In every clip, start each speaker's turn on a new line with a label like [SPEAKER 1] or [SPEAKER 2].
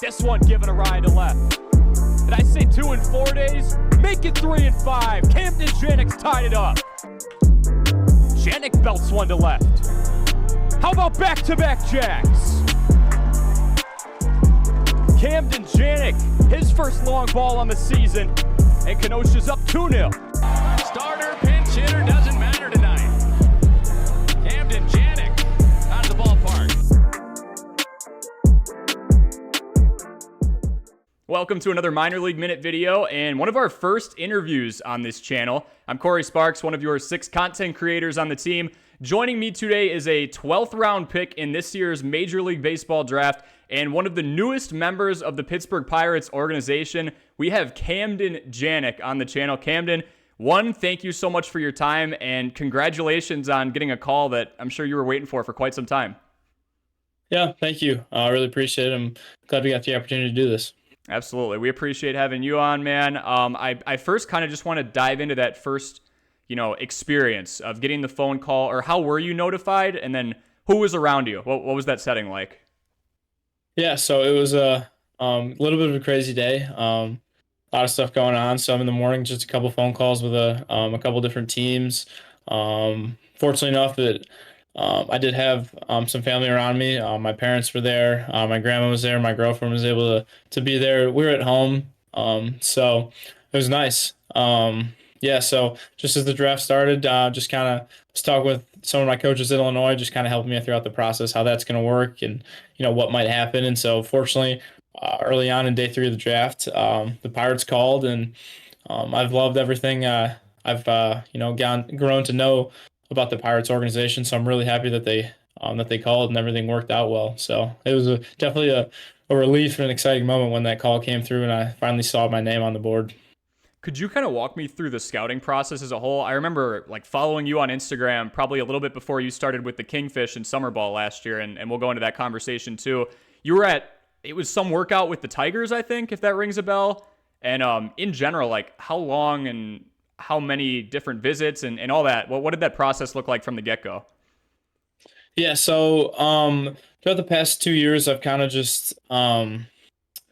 [SPEAKER 1] This one giving a ride to left. Did I say 2 in 4 days? Make it 3 in 5. Camden Janik's tied it up. Janik belts one to left. How about back-to-back jacks? Camden Janik, his first long ball on the season, and Kenosha's up 2-0.
[SPEAKER 2] Starter, pinch hitter, doesn't matter tonight. Camden Janik out of the ballpark.
[SPEAKER 1] Welcome to another Minor League Minute video and one of our first interviews on this channel. I'm Corey Sparks, one of your 6 content creators on the team. Joining me today is a 12th round pick in this year's Major League Baseball draft and one of the newest members of the Pittsburgh Pirates organization. We have Camden Janik on the channel. Camden, thank you so much for your time and congratulations on getting a call that I'm sure you were waiting for quite some time.
[SPEAKER 3] Yeah, thank you. I really appreciate it. I'm glad we got the opportunity to do this.
[SPEAKER 1] Absolutely. We appreciate having you on, man. I first kind of just want to dive into that first, experience of getting the phone call, or how were you notified? And then who was around you? What was that setting like?
[SPEAKER 3] Yeah, so it was a little bit of a crazy day. A lot of stuff going on. So I'm in the morning, just a couple phone calls with a couple different teams. Fortunately enough that I did have some family around me. My parents were there. My grandma was there. My girlfriend was able to be there. We were at home, so it was nice. Yeah, so just as the draft started, just kind of was talking with some of my coaches in Illinois, just kind of helping me throughout the process, how that's going to work and, what might happen. And so fortunately, early on in day 3 of the draft, the Pirates called, and I've loved everything. I've grown to know about the Pirates organization, so I'm really happy that they called and everything worked out well. So it was definitely a relief and an exciting moment when that call came through and I finally saw my name on the board.
[SPEAKER 1] Could you kind of walk me through the scouting process as a whole? I remember following you on Instagram probably a little bit before you started with the Kingfish and Summer Ball last year, and we'll go into that conversation too. You were it was some workout with the Tigers, I think, if that rings a bell. And in general, how long and how many different visits and all that? What did that process look like from the get-go?
[SPEAKER 3] Yeah, so throughout the past 2 years, I've kind of just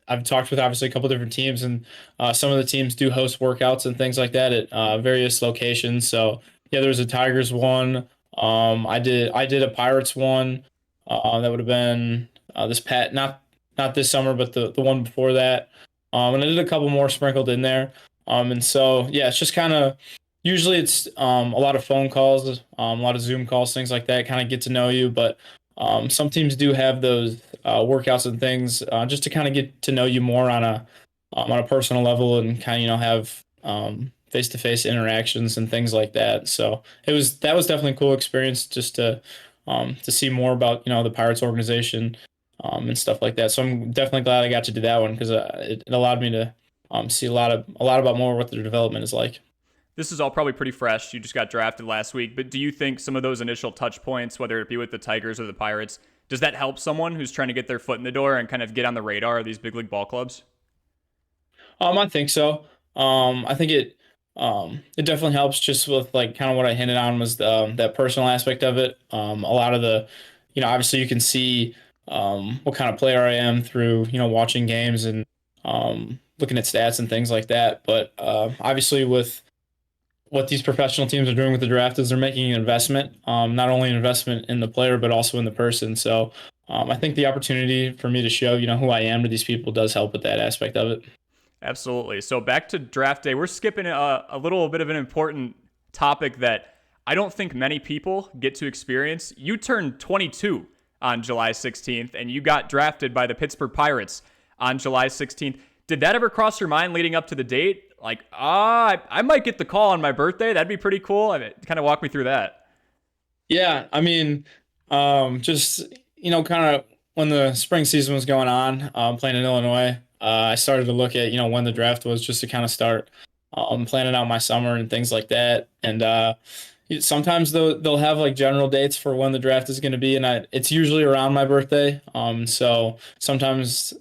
[SPEAKER 3] I've talked with obviously a couple different teams, and some of the teams do host workouts and things like that at various locations. So yeah, there was a Tigers one. I did a Pirates one. That would have been not this summer, but the one before that. And I did a couple more sprinkled in there. And so, yeah, it's just kind of, usually it's a lot of phone calls, a lot of Zoom calls, things like that, kind of get to know you. But some teams do have those workouts and things just to kind of get to know you more on a personal level and kind of, have face-to-face interactions and things like that. So that was definitely a cool experience just to see more about, the Pirates organization and stuff like that. So I'm definitely glad I got to do that one because it allowed me to see a lot about more what their development is like.
[SPEAKER 1] This is all probably pretty fresh. You just got drafted last week, but do you think some of those initial touch points, whether it be with the Tigers or the Pirates, does that help someone who's trying to get their foot in the door and kind of get on the radar of these big league ball clubs?
[SPEAKER 3] I think so. I think it definitely helps just with kind of what I hinted on was that personal aspect of it. A lot of the, obviously you can see what kind of player I am through, watching games and looking at stats and things like that. But obviously with what these professional teams are doing with the draft is they're making an investment, not only an investment in the player, but also in the person. So I think the opportunity for me to show, who I am to these people does help with that aspect of it.
[SPEAKER 1] Absolutely. So back to draft day, we're skipping a little bit of an important topic that I don't think many people get to experience. You turned 22 on July 16th, and you got drafted by the Pittsburgh Pirates on July 16th. Did that ever cross your mind leading up to the date? I might get the call on my birthday. That'd be pretty cool. Kind of walk me through that.
[SPEAKER 3] Yeah, I mean, just, kind of when the spring season was going on, playing in Illinois, I started to look at, when the draft was just to kind of start planning out my summer and things like that. And sometimes they'll have general dates for when the draft is going to be, and it's usually around my birthday. So sometimes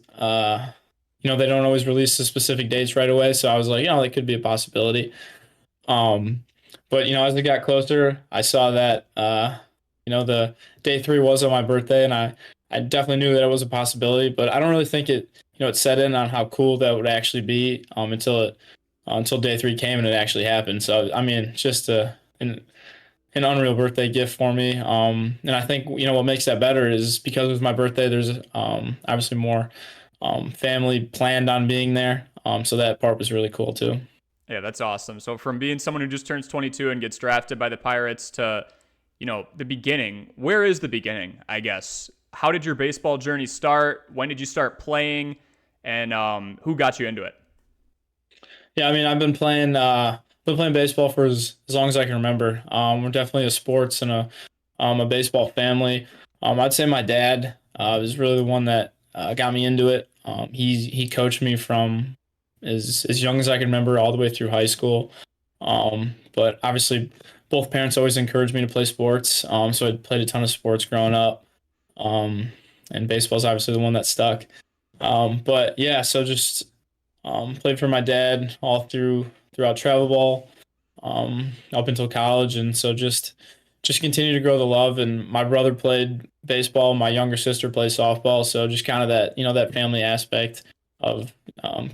[SPEAKER 3] they don't always release the specific dates right away. So I was like, that could be a possibility. But as it got closer, I saw that the day 3 was on my birthday, and I I definitely knew that it was a possibility, but I don't really think it set in on how cool that would actually be until day three came and it actually happened. So I mean, it's just an unreal birthday gift for me. And I think what makes that better is because it was my birthday. There's obviously more family planned on being there. So that part was really cool too.
[SPEAKER 1] Yeah, that's awesome. So from being someone who just turns 22 and gets drafted by the Pirates to, the beginning, where is the beginning, I guess? How did your baseball journey start? When did you start playing? And who got you into it?
[SPEAKER 3] Yeah, I mean, I've been playing baseball for as long as I can remember. We're definitely a sports and a baseball family. I'd say my dad was really the one that got me into it. He coached me from as young as I can remember all the way through high school. But obviously, both parents always encouraged me to play sports. So I played a ton of sports growing up. And baseball's obviously the one that stuck. But yeah, so just played for my dad all throughout travel ball, up until college, and so just continue to grow the love. And my brother played baseball, my younger sister plays softball, so just kind of that that family aspect of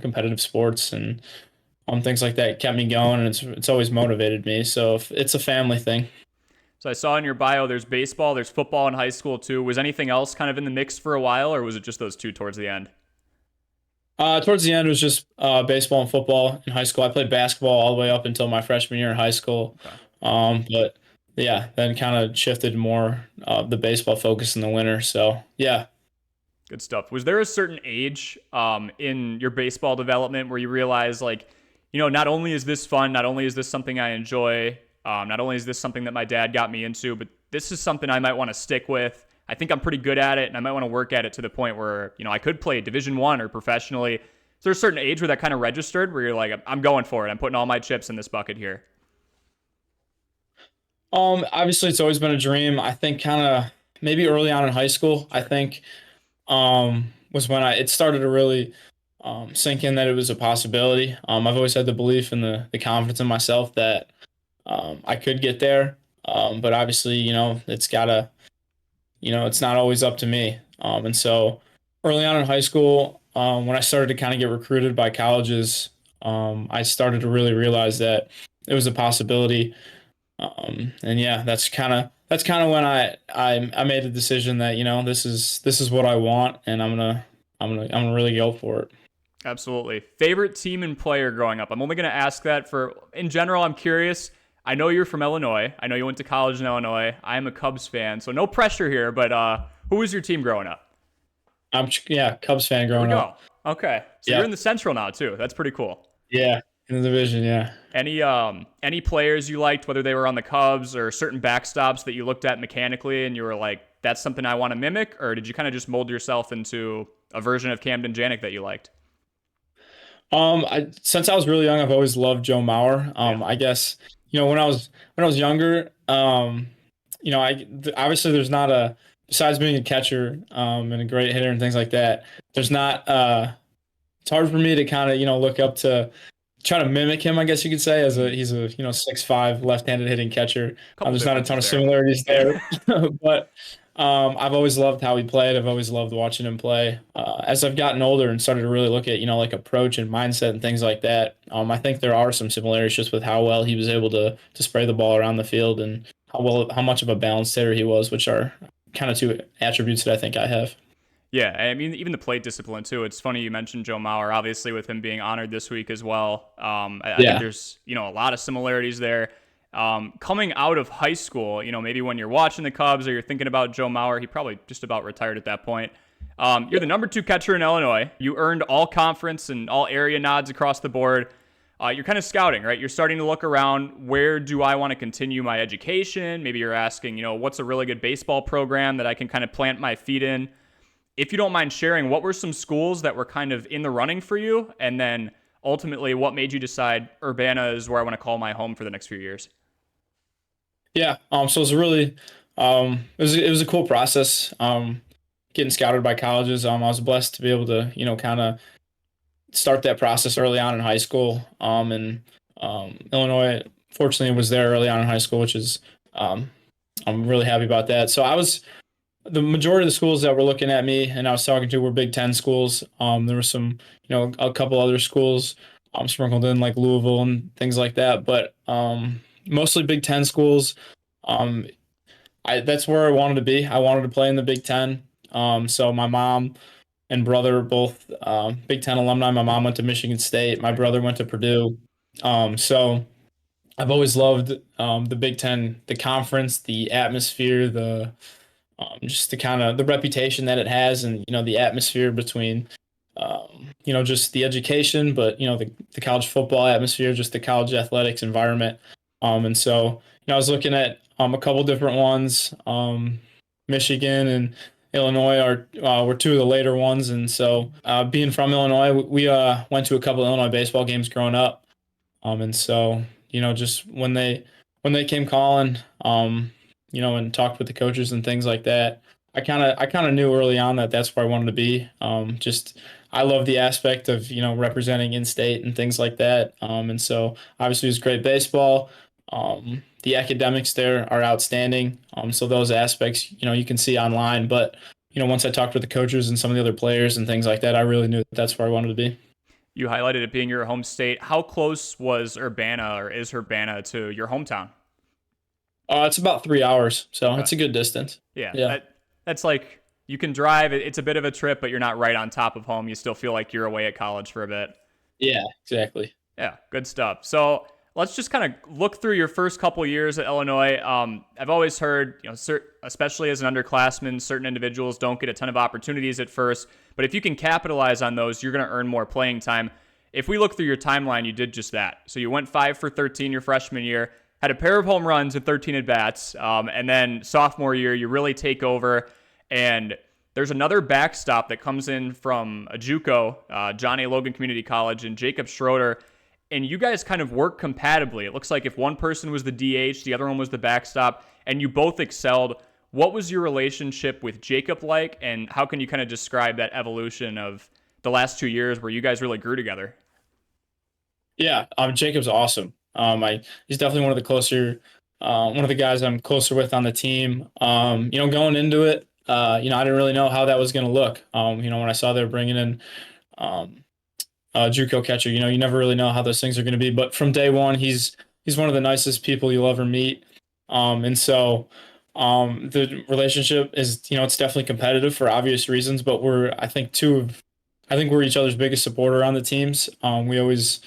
[SPEAKER 3] competitive sports and things like that kept me going, and it's always motivated me. So it's a family thing.
[SPEAKER 1] So I saw in your bio there's baseball, there's football in high school too. Was anything else kind of in the mix for a while, or was it just those two towards the end?
[SPEAKER 3] Towards the end, it was just baseball and football in high school. I played basketball all the way up until my freshman year in high school.
[SPEAKER 1] Okay.
[SPEAKER 3] But yeah, then kind of shifted more the baseball focus in the winter. So yeah.
[SPEAKER 1] Good stuff. Was there a certain age in your baseball development where you realized, like, not only is this fun, not only is this something I enjoy, not only is this something that my dad got me into, but this is something I might want to stick with. I think I'm pretty good at it, and I might want to work at it to the point where, I could play Division I or professionally. Is there a certain age where that kind of registered, where you're like, I'm going for it. I'm putting all my chips in this bucket here?
[SPEAKER 3] Obviously, it's always been a dream. I think kind of maybe early on in high school, I think was when it started to really sink in that it was a possibility. I've always had the belief and the confidence in myself that I could get there. But obviously, it's not always up to me. And so early on in high school, when I started to kind of get recruited by colleges, I started to really realize that it was a possibility. And yeah, that's kind of when I made the decision that, this is what I want, and I'm gonna really go for it.
[SPEAKER 1] Absolutely. Favorite team and player growing up? I'm only going to ask that in general, I'm curious. I know you're from Illinois. I know you went to college in Illinois. I am a Cubs fan, so no pressure here, but who was your team growing up?
[SPEAKER 3] Cubs fan growing up.
[SPEAKER 1] Okay. So you're in the Central now too. That's pretty cool.
[SPEAKER 3] Yeah, in the division, yeah.
[SPEAKER 1] Any players you liked, whether they were on the Cubs or certain backstops that you looked at mechanically and you were like, that's something I want to mimic, or did you kind of just mold yourself into a version of Camden Janik that you liked?
[SPEAKER 3] Since I was really young, I've always loved Joe Mauer. I guess when I was younger, obviously there's not besides being a catcher and a great hitter and things like that. There's not it's hard for me to kind of look up to try to mimic him, I guess you could say, he's a 6'5" left-handed hitting catcher. There's not a ton of similarities there, but I've always loved how he played. I've always loved watching him play. As I've gotten older and started to really look at like approach and mindset and things like that, I think there are some similarities just with how well he was able to spray the ball around the field and how much of a balanced hitter he was, which are kind of two attributes that I think I have.
[SPEAKER 1] Yeah, I mean, even the plate discipline, too. It's funny you mentioned Joe Mauer, obviously, with him being honored this week as well. I think there's, a lot of similarities there. Coming out of high school, maybe when you're watching the Cubs or you're thinking about Joe Mauer, he probably just about retired at that point. You're the number 2 catcher in Illinois. You earned all conference and all area nods across the board. You're kind of scouting, right? You're starting to look around, where do I want to continue my education? Maybe you're asking, what's a really good baseball program that I can kind of plant my feet in? If you don't mind sharing, what were some schools that were kind of in the running for you? And then ultimately, what made you decide Urbana is where I want to call my home for the next few years?
[SPEAKER 3] Yeah. So it was a really, it was a cool process. Getting scouted by colleges. I was blessed to be able to, kind of start that process early on in high school. And Illinois, fortunately, was there early on in high school, which is, I'm really happy about that. So I was the majority of the schools that were looking at me and I was talking to were Big Ten schools. There were some, a couple other schools sprinkled in like Louisville and things like that, but mostly Big Ten schools. Um, that's where I wanted to be. I wanted to play in the Big Ten. So my mom and brother are both Big Ten alumni. My mom went to Michigan State. My brother went to Purdue. So I've always loved the Big Ten, the conference, the atmosphere, the just the kind of the reputation that it has, and the atmosphere between just the education, but the college football atmosphere, just the college athletics environment. And so I was looking at a couple different ones. Michigan and Illinois were two of the later ones, and so being from Illinois, we went to a couple of Illinois baseball games growing up. And so just when they came calling, and talked with the coaches and things like that, I kind of knew early on that that's where I wanted to be. Just I love the aspect of representing in state and things like that. And so obviously it was great baseball. The academics there are outstanding. So those aspects you can see online, but once I talked with the coaches and some of the other players and things like that, I really knew that that's where I wanted to be.
[SPEAKER 1] You highlighted it being your home state. How close was Urbana, or is Urbana, to your hometown?
[SPEAKER 3] It's about 3 hours, so
[SPEAKER 1] Okay.
[SPEAKER 3] it's a good distance.
[SPEAKER 1] Yeah. That's like, you can drive. It's a bit of a trip, but you're not right on top of home. You still feel like you're away at college for a bit.
[SPEAKER 3] Yeah, exactly.
[SPEAKER 1] Yeah, good stuff. So let's just kind of look through your first couple years at Illinois. I've always heard, especially as an underclassman, certain individuals don't get a ton of opportunities at first, but if you can capitalize on those, you're going to earn more playing time. If we look through your timeline, you did just that. So you went 5 for 13 your freshman year, had a pair of home runs and 13 at-bats, and then sophomore year, you really take over, and there's another backstop that comes in from a JUCO, John A. Logan Community College, and Jacob Schroeder, and you guys kind of work compatibly. It looks like if one person was the DH, the other one was the backstop, and you both excelled. What was your relationship with Jacob like, and how can you kind of describe that evolution of the last 2 years where you guys really grew together?
[SPEAKER 3] Yeah, Jacob's awesome. He's definitely one of the guys I'm closer with on the team. Going into it, I didn't really know how that was going to look. When I saw they were bringing in JUCO catcher, you never really know how those things are going to be. But from day one, he's one of the nicest people you'll ever meet. And so the relationship is, it's definitely competitive for obvious reasons, but I think we're each other's biggest supporter on the teams. We always,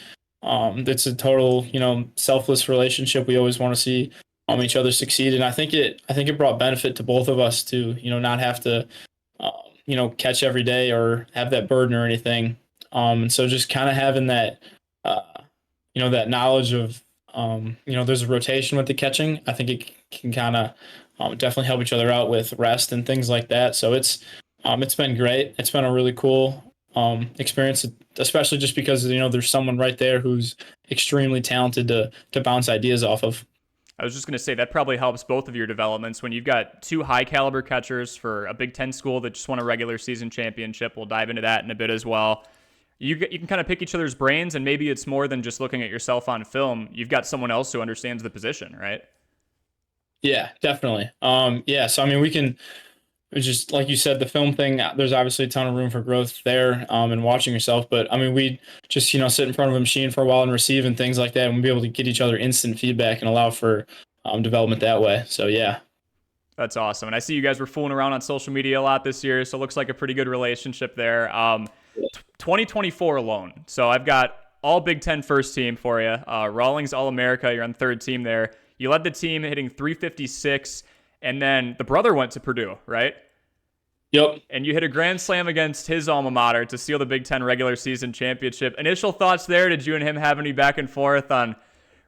[SPEAKER 3] it's a total, selfless relationship. We always want to see each other succeed. And I think it brought benefit to both of us to, not have to, catch every day or have that burden or anything. And so just kind of having that, that knowledge of, there's a rotation with the catching. I think it can kind of definitely help each other out with rest and things like that. So it's been great. It's been a really cool experience, especially just because there's someone right there who's extremely talented to bounce ideas off of.
[SPEAKER 1] I was just going to say that probably helps both of your developments when you've got two high caliber catchers for a Big Ten school that just won a regular season championship. We'll dive into that in a bit as well. You can kind of pick each other's brains, and maybe it's more than just looking at yourself on film. You've got someone else who understands the position, right?
[SPEAKER 3] Yeah, definitely. So I mean, we can just, like you said, the film thing, there's obviously a ton of room for growth there, and watching yourself. But I mean, we just, sit in front of a machine for a while and receive and things like that, and we'll be able to get each other instant feedback and allow for development that way. So yeah.
[SPEAKER 1] That's awesome. And I see you guys were fooling around on social media a lot this year, so it looks like a pretty good relationship there. 2024 alone. So I've got all Big Ten first team for you. Rawlings All-America, you're on third team there. You led the team hitting 356, and then the brother went to Purdue, right?
[SPEAKER 3] Yep.
[SPEAKER 1] And you hit a grand slam against his alma mater to seal the Big Ten regular season championship. Initial thoughts there? Did you and him have any back and forth on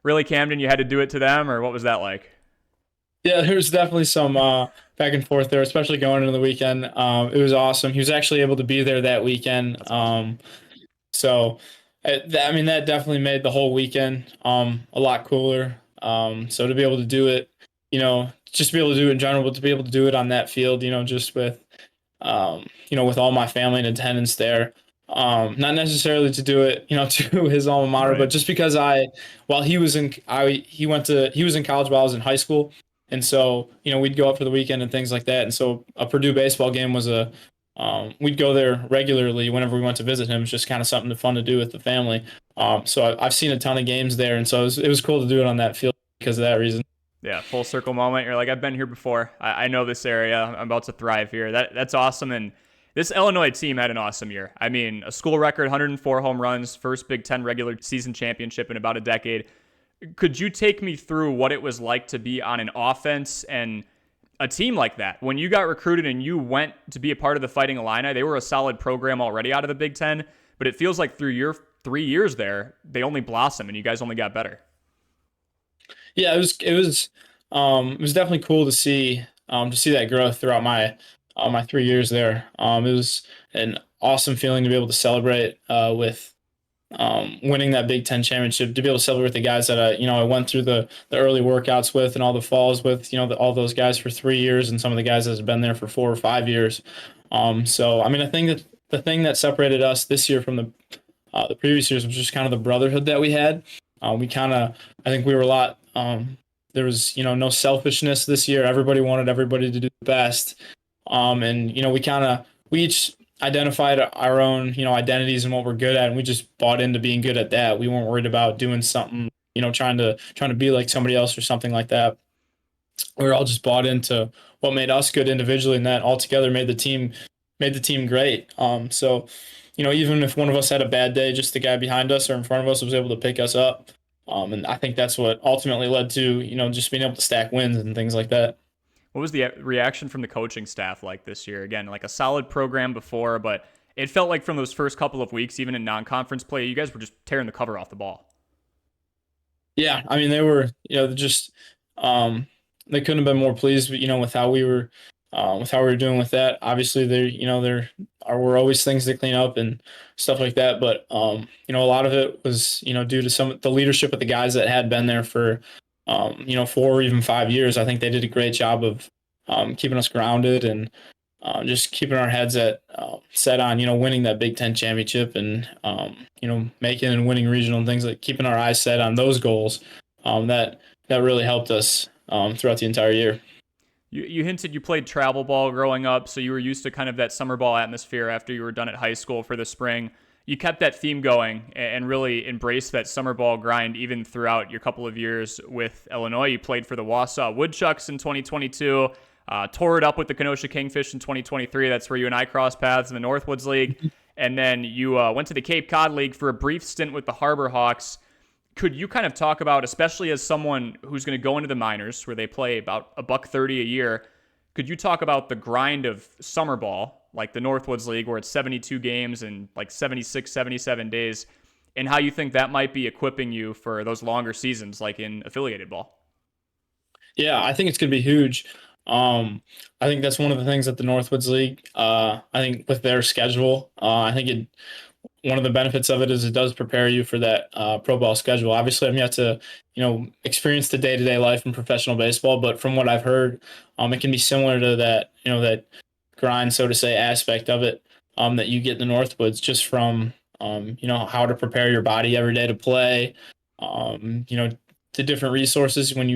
[SPEAKER 1] really, Camden, you had to do it to them, or what was that like?
[SPEAKER 3] Yeah, there was definitely some back and forth there, especially going into the weekend. It was awesome. He was actually able to be there that weekend. So that definitely made the whole weekend a lot cooler. So to be able to do it, just to be able to do it in general, but to be able to do it on that field, just with, with all my family in attendance there. Not necessarily to do it, to his alma mater,
[SPEAKER 1] Right.
[SPEAKER 3] but just because he was in college while I was in high school. And so, we'd go up for the weekend and things like that. And so a Purdue baseball game was we'd go there regularly whenever we went to visit him. It's just kind of something fun to do with the family. So I've seen a ton of games there. And so it was cool to do it on that field because of that reason.
[SPEAKER 1] Yeah, full circle moment. You're like, I've been here before. I know this area. I'm about to thrive here. That's awesome. And this Illinois team had an awesome year. I mean, a school record, 104 home runs, first Big Ten regular season championship in about a decade. Could you take me through what it was like to be on an offense and a team like that? When you got recruited and you went to be a part of the Fighting Illini, they were a solid program already out of the Big Ten, but it feels like through your 3 years there, they only blossomed and you guys only got better.
[SPEAKER 3] Yeah, it was definitely cool to see that growth throughout my 3 years there. It was an awesome feeling to be able to celebrate with winning that Big Ten championship, to be able to celebrate with the guys that I went through the early workouts with and all the falls with, all those guys for 3 years and some of the guys that have been there for 4 or 5 years. So I mean, I think that the thing that separated us this year from the previous years was just kind of the brotherhood that we had. I think we were a lot. There was, no selfishness this year. Everybody wanted everybody to do the best. And, we each identified our own, identities and what we're good at. And we just bought into being good at that. We weren't worried about doing something, trying to be like somebody else or something like that. We were all just bought into what made us good individually, and that altogether made the team great. So, even if one of us had a bad day, just the guy behind us or in front of us was able to pick us up. And I think that's what ultimately led to, just being able to stack wins and things like that.
[SPEAKER 1] What was the reaction from the coaching staff like this year? Again, like a solid program before, but it felt like from those first couple of weeks, even in non-conference play, you guys were just tearing the cover off the ball.
[SPEAKER 3] Yeah, I mean, they were, just they couldn't have been more pleased, with how we were doing with that. Obviously, were always things to clean up and stuff like that, but a lot of it was due to the leadership of the guys that had been there for 4 or even 5 years. I think they did a great job of keeping us grounded and just keeping our heads set on winning that Big Ten championship and making and winning regional and things, like keeping our eyes set on those goals. That really helped us throughout the entire year.
[SPEAKER 1] You hinted you played travel ball growing up, so you were used to kind of that summer ball atmosphere after you were done at high school for the spring. You kept that theme going and really embraced that summer ball grind even throughout your couple of years with Illinois. You played for the Wausau Woodchucks in 2022, tore it up with the Kenosha Kingfish in 2023. That's where you and I crossed paths in the Northwoods League. And then you went to the Cape Cod League for a brief stint with the Harbor Hawks. Could you kind of talk about, especially as someone who's going to go into the minors where they play about $130 a year, could you talk about the grind of summer ball, like the Northwoods League, where it's 72 games and like 76, 77 days, and how you think that might be equipping you for those longer seasons like in affiliated ball?
[SPEAKER 3] Yeah, I think it's going to be huge. I think that's one of the things that the Northwoods League, I think with their schedule, one of the benefits of it is it does prepare you for that pro ball schedule. Obviously, I'm yet to, experience the day-to-day life in professional baseball, but from what I've heard, it can be similar to that, that grind, so to say, aspect of it that you get in the Northwoods, just from, how to prepare your body every day to play, the different resources. When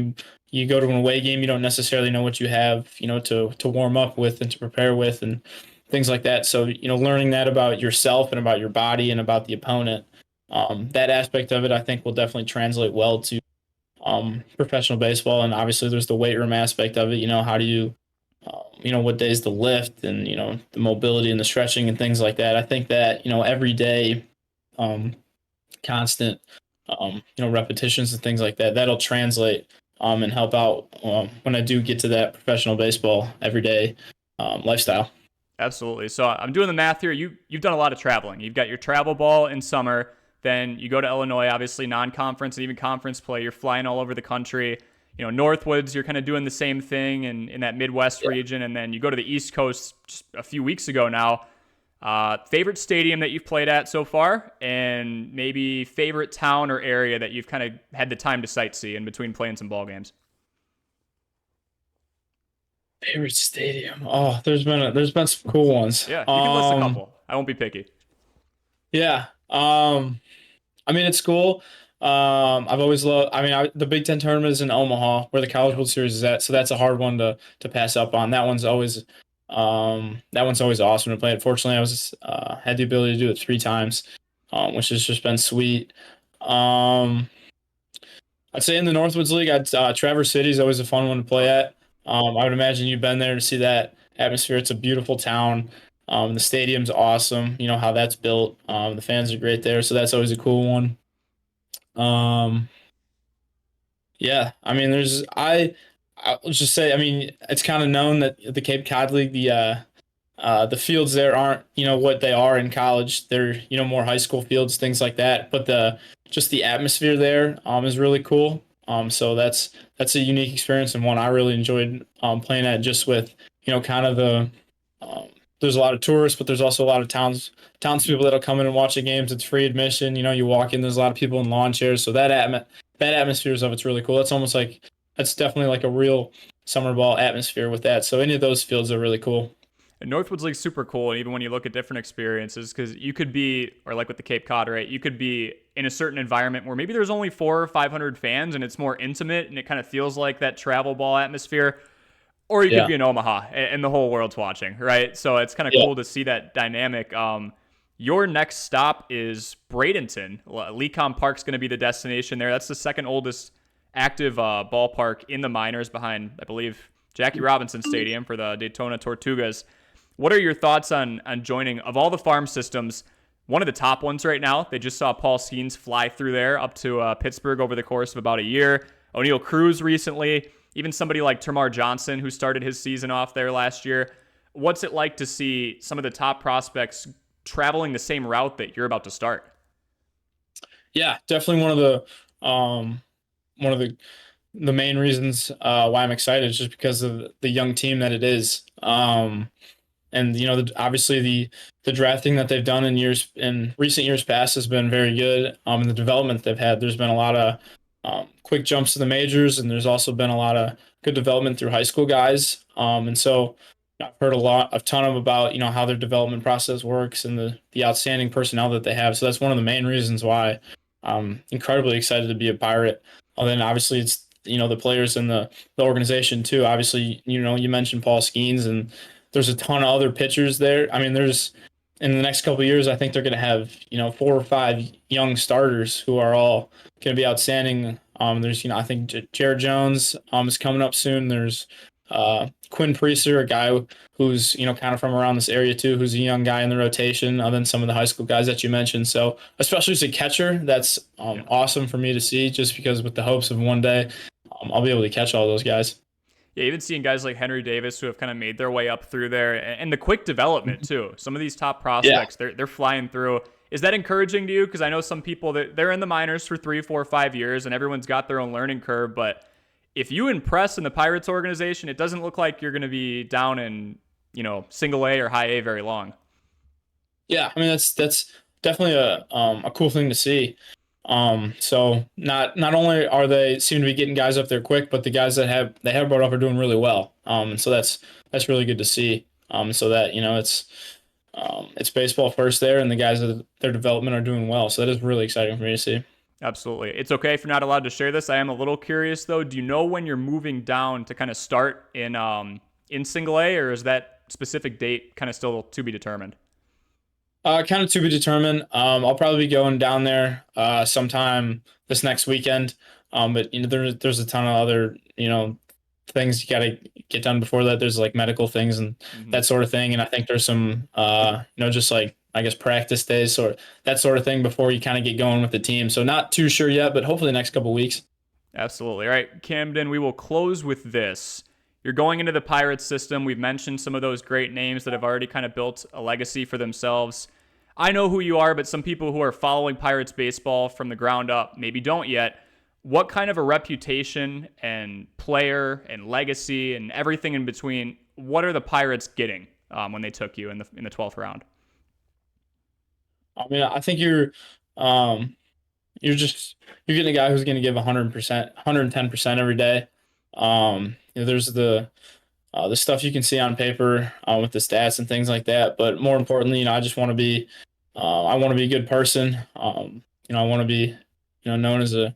[SPEAKER 3] you go to an away game, you don't necessarily know what you have, to warm up with and to prepare with and things like that. So, learning that about yourself and about your body and about the opponent, that aspect of it, I think will definitely translate well to professional baseball. And obviously there's the weight room aspect of it. How do you, what days to lift and, the mobility and the stretching and things like that. I think that, every day, constant, repetitions and things like that, that'll translate and help out when I do get to that professional baseball everyday lifestyle.
[SPEAKER 1] Absolutely. So I'm doing the math here. You've done a lot of traveling. You've got your travel ball in summer. Then you go to Illinois, obviously non-conference and even conference play. You're flying all over the country. Northwoods, you're kind of doing the same thing in that Midwest region. And then you go to the East Coast just a few weeks ago now. Favorite stadium that you've played at so far, and maybe favorite town or area that you've kind of had the time to sightsee in between playing some ball games?
[SPEAKER 3] Favorite stadium. Oh, there's been some cool ones.
[SPEAKER 1] Yeah, you can list a couple. I won't be picky.
[SPEAKER 3] Yeah. I mean, it's cool. I've always loved. I mean, the Big Ten tournament is in Omaha, where the College World Series is at, so that's a hard one to pass up on. That one's always awesome to play. Unfortunately, I was had the ability to do it 3 times, which has just been sweet. Um, I'd say in the Northwoods League, Traverse City is always a fun one to play at. I would imagine you've been there to see that atmosphere. It's a beautiful town. The stadium's awesome. You know how that's built. The fans are great there, so that's always a cool one. Um, yeah, I mean, I'll just say, I mean, it's kind of known that the Cape Cod League, the fields there aren't, what they are in college. They're, more high school fields, things like that. But just the atmosphere there, is really cool. So that's a unique experience and one I really enjoyed, playing at, just with, kind of um, there's a lot of tourists, but there's also a lot of townspeople that'll come in and watch the games. It's free admission. You walk in, there's a lot of people in lawn chairs. So that atmosphere of it's really cool. That's definitely like a real summer ball atmosphere with that. So any of those fields are really cool.
[SPEAKER 1] And Northwoods League's super cool, and even when you look at different experiences, because you could be, or like with the Cape Cod, right? You could be in a certain environment where maybe there's only 400 or 500 fans, and it's more intimate, and it kind of feels like that travel ball atmosphere. Or you could be in Omaha, and the whole world's watching, right? So it's kind of cool to see that dynamic. Your next stop is Bradenton. Lecom Park's going to be the destination there. That's the second oldest active ballpark in the minors, behind, I believe, Jackie Robinson Stadium for the Daytona Tortugas. What are your thoughts on joining, of all the farm systems, one of the top ones right now? They just saw Paul Skeens fly through there up to Pittsburgh over the course of about a year. O'Neill Cruz recently, even somebody like Termar Johnson, who started his season off there last year. What's it like to see some of the top prospects traveling the same route that you're about to start?
[SPEAKER 3] Yeah, definitely one of the main reasons why I'm excited is just because of the young team that it is. And obviously the drafting that they've done in recent years past has been very good. And the development they've had, there's been a lot of quick jumps to the majors, and there's also been a lot of good development through high school guys. And so I've heard a ton of about how their development process works and the outstanding personnel that they have. So that's one of the main reasons why I'm incredibly excited to be a Pirate. And then obviously it's the players and the organization too. Obviously, you mentioned Paul Skeens, and there's a ton of other pitchers there. I mean, there's in the next couple of years, I think they're going to have 4 or 5 young starters who are all going to be outstanding. There's I think Jared Jones is coming up soon. There's Quinn Priester, a guy who's kind of from around this area too, who's a young guy in the rotation, other than some of the high school guys that you mentioned. So especially as a catcher, that's awesome for me to see, just because with the hopes of one day I'll be able to catch all those guys.
[SPEAKER 1] Yeah, even seeing guys like Henry Davis who have kind of made their way up through there, and the quick development too. Some of these top prospects, they're flying through. Is that encouraging to you? Because I know some people that they're in the minors for 3, 4, 5 years, and everyone's got their own learning curve. But if you impress in the Pirates organization, it doesn't look like you're going to be down in single A or high A very long.
[SPEAKER 3] Yeah, I mean that's definitely a cool thing to see. So not only are they seem to be getting guys up there quick, but the guys that they have brought up are doing really well. And so that's really good to see. So that it's baseball first there, and the guys that their development are doing well. So that is really exciting for me to see.
[SPEAKER 1] Absolutely. It's okay if you're not allowed to share this. I am a little curious though. Do you know when you're moving down to kind of start in single A, or is that specific date kind of still to be determined?
[SPEAKER 3] Kind of to be determined. I'll probably be going down there sometime this next weekend. But there's a ton of other things you got to get done before that. There's like medical things and that sort of thing. And I think there's some just like I guess practice days or that sort of thing before you kind of get going with the team. So not too sure yet, but hopefully the next couple of weeks.
[SPEAKER 1] Absolutely. All right, Camden, we will close with this. You're going into the Pirates system. We've mentioned some of those great names that have already kind of built a legacy for themselves. I know who you are, but some people who are following Pirates baseball from the ground up maybe don't yet. What kind of a reputation and player and legacy and everything in between, what are the Pirates getting when they took you in the 12th round?
[SPEAKER 3] I mean, I think you're getting a guy who's going to give 100%, 110% every day. There's the stuff you can see on paper with the stats and things like that. But more importantly, I just want to be, I want to be a good person. I want to be, known as a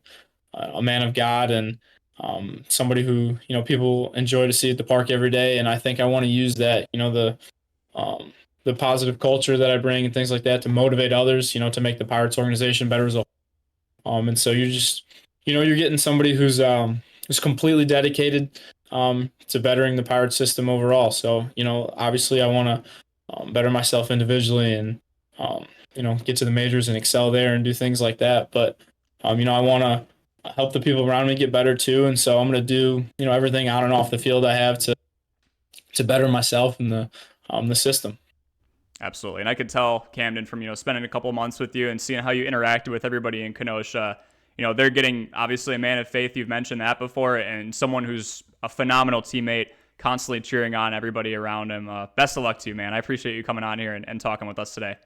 [SPEAKER 3] man of God and somebody who people enjoy to see at the park every day. And I think I want to use that, the positive culture that I bring and things like that to motivate others, to make the Pirates organization better as a whole. And so you're just, you're getting somebody who's completely dedicated to bettering the Pirate system overall. So, obviously I want to better myself individually and, get to the majors and excel there and do things like that. But, I want to help the people around me get better too. And so I'm going to do, everything on and off the field I have to better myself and the system.
[SPEAKER 1] Absolutely. And I could tell, Camden, from, spending a couple of months with you and seeing how you interacted with everybody in Kenosha, they're getting obviously a man of faith. You've mentioned that before, and someone who's a phenomenal teammate, constantly cheering on everybody around him. Best of luck to you, man. I appreciate you coming on here and talking with us today.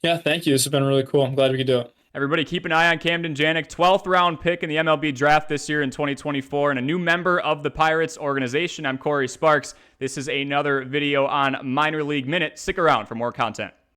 [SPEAKER 3] Yeah, thank you. This has been really cool. I'm glad we could do it.
[SPEAKER 1] Everybody keep an eye on Camden Janik, 12th round pick in the MLB draft this year in 2024, and a new member of the Pirates organization. I'm Corey Sparks. This is another video on Minor League Minute. Stick around for more content.